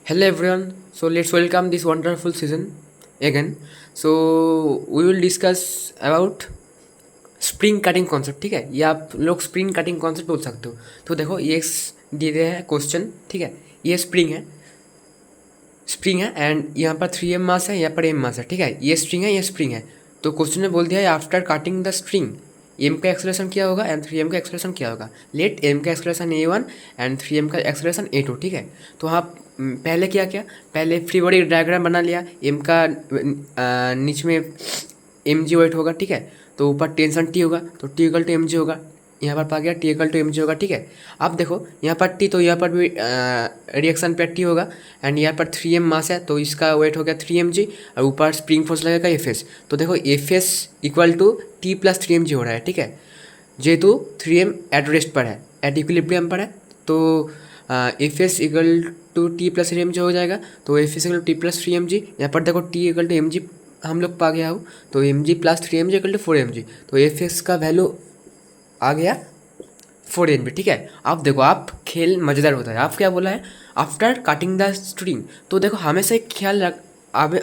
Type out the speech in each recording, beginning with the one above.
Hello everyone. So let's welcome this wonderful season again. So we will discuss about spring cutting concept. ठीक है, ये आप लोग spring cutting concept बोल सकते हो. तो देखो ये दिए गए है क्वेश्चन. ठीक है, ये स्प्रिंग है एंड यहाँ पर 3m मास है, यहाँ पर m मास है. ठीक है, ये स्प्रिंग है, ये स्प्रिंग है. तो क्वेश्चन में बोल दिया है after cutting the spring m का एक्सेलरेशन क्या होगा एंड 3m का एक्सेलरेशन क्या होगा. लेट m का एक्सेलरेशन a1 एंड 3m का एक्सेलरेशन a2. ठीक है, तो आप पहले क्या किया, पहले फ्री बॉडी डायग्राम बना लिया. m का नीचे में mg वेट होगा. ठीक है, तो ऊपर टेंशन t होगा, तो t इक्वल टू mg होगा. यहाँ पर पा गया t इक्वल टू mg होगा. ठीक है, अब देखो यहाँ पर t, तो यहाँ पर भी रिएक्शन पे t होगा एंड यहाँ पर 3m मास है, तो इसका वेट हो गया 3mg और ऊपर स्प्रिंग फोर्स लगेगा fs. तो देखो fs equal to t plus 3mg हो रहा है. ठीक है, जेहेतु 3m एट रेस्ट पर है, एट इक्विलिब्रियम पर है, तो fs equal to t plus 3mg हो जाएगा. तो fs equal to t plus 3mg. यहाँ पर देखो t इक्वल टू mg हम लोग पा गया हो, तो mg plus 3mg equal to 4mg. तो fs का वैल्यू आ गया 4mg. ठीक है, अब देखो आप खेल मज़ेदार होता है. आप क्या बोला है, आफ्टर कटिंग द स्ट्रिंग. तो देखो हमेशा एक ख्याल रख,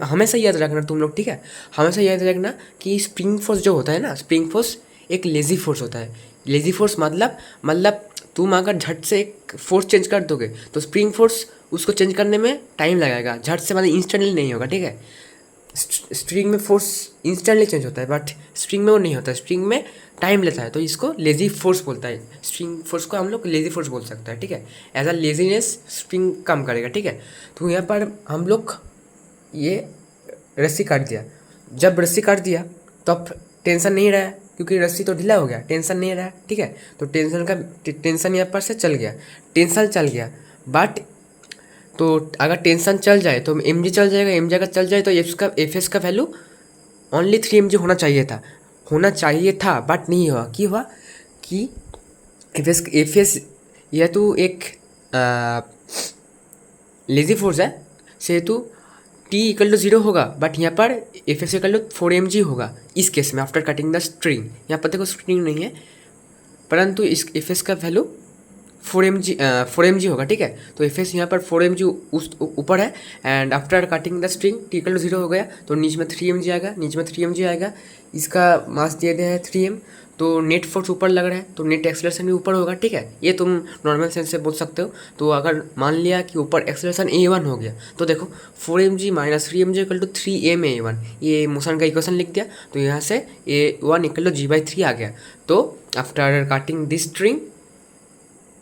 हमेशा याद रखना तुम लोग. ठीक है, हमेशा याद रखना कि स्प्रिंग फोर्स जो होता है ना, स्प्रिंग फोर्स एक लेज़ी फोर्स होता है. लेज़ी फोर्स मतलब तुम अगर झट से एक फोर्स चेंज कर दोगे तो स्प्रिंग फोर्स उसको चेंज करने में टाइम लगेगा. झट से मतलब इंस्टेंटली नहीं होगा. ठीक है, स्ट्रिंग में फोर्स इंस्टेंटली चेंज होता है, बट स्प्रिंग में वो नहीं होता. स्प्रिंग में टाइम लेता है, तो इसको लेजी फोर्स बोलता है. स्प्रिंग फोर्स को हम लोग लेजी फोर्स बोल सकते हैं. ठीक है, एज अ लेजीनेस स्प्रिंग कम करेगा. ठीक है, तो यहाँ पर हम लोग ये रस्सी काट दिया. जब रस्सी काट दिया तो अब टेंशन नहीं रहा, क्योंकि रस्सी तो ढीला हो गया, टेंशन नहीं रहा. ठीक है, तो टेंशन यहाँ पर से चल गया, टेंशन चल गया. बट तो अगर टेंशन चल जाए तो mg चल जाएगा, mg अगर चल जाए तो fs का वैल्यू ओनली 3mg होना चाहिए था, बट नहीं हुआ. क्यों हुआ कि fs यह तो एक लेजी फोर्स है, सेहेतु t इक्वल टू 0 होगा, बट यहाँ पर fs इक्वल टू 4mg होगा. इस केस में आफ्टर कटिंग द स्ट्रिंग, यहाँ पर देखो स्ट्रिंग नहीं है, परंतु इस fs का वैल्यू 4mg होगा. ठीक है, तो fs यहाँ पर 4mg उस ऊपर है and after cutting the string t equal to 0 हो गया, तो नीचे में 3mg आएगा. इसका मास दिया गया है 3m, तो नेट फोर्स ऊपर लग रहा है, तो नेट एक्सेलरेशन भी ऊपर होगा. ठीक है, ये तुम नॉर्मल सेंस से बोल सकते हो. तो अगर मान लिया कि ऊपर एक्सेलरेशन a1 हो गया, तो देखो 4mg minus 3mg equal to 3m a1, ये मोशन का इक्वेशन लिख दिया. तो यहाँ से a1 इक्वल टू g/3 आ गया. तो after cutting this string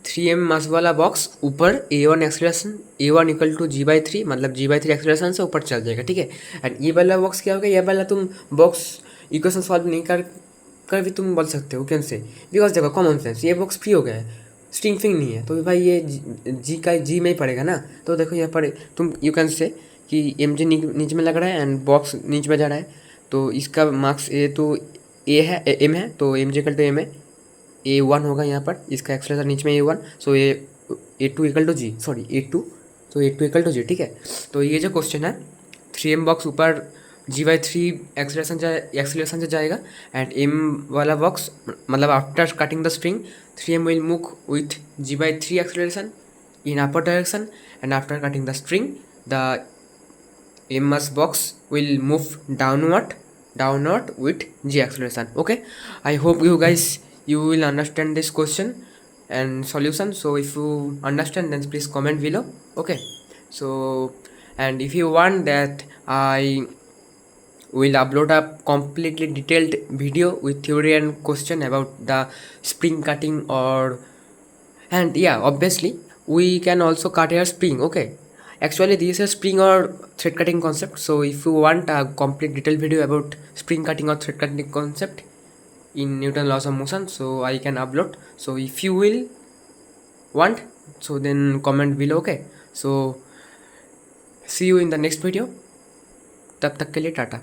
3m मास वाला बॉक्स ऊपर a1 acceleration, a1 equal to g/3, मतलब g/3 एक्सेलरेशन से ऊपर चल जाएगा. ठीक है, एंड ये वाला बॉक्स क्या होगा, ये वाला तुम बॉक्स इक्वेशन सॉल्व नहीं कर भी तुम बोल सकते हो कैसे, बिकॉज देखो कॉमन सेंस, ये बॉक्स फ्री हो गया है, स्ट्रिंग फिंग नहीं है, तो भाई ये जी में ही पड़ेगा ना. तो देखो यहाँ पर तुम यू कैन से कि mg नीचे में लग रहा है एंड बॉक्स नीचे में जा रहा है, तो इसका मार्क्स ए है, m है, तो mg इक्वल टू m है, a1 होगा यहाँ पर, इसका एक्सेलरेशन नीचे में a1, so a2 equal to g, sorry a2, तो a2 इक्वल टू g. ठीक है, तो ये जो क्वेश्चन है 3m बॉक्स ऊपर g/3 एक्सेलरेशन से जाएगा एंड m वाला बॉक्स मतलब after cutting the string 3m will move with g/3 acceleration in upper direction and after cutting the string the m mass box will move downward with g acceleration. Okay, I hope you will understand this question and solution. So if you understand, then please comment below. Okay, so and if you want that I will upload a completely detailed video with theory and question about the spring cutting, or and yeah, obviously we can also cut a spring. Okay, actually this is a spring or thread cutting concept. So if you want a complete detailed video about spring cutting or thread cutting concept in Newton laws of motion, so I can upload. So if you will want, so then comment below. Okay, so see you in the next video. तब तक के लिए टाटा.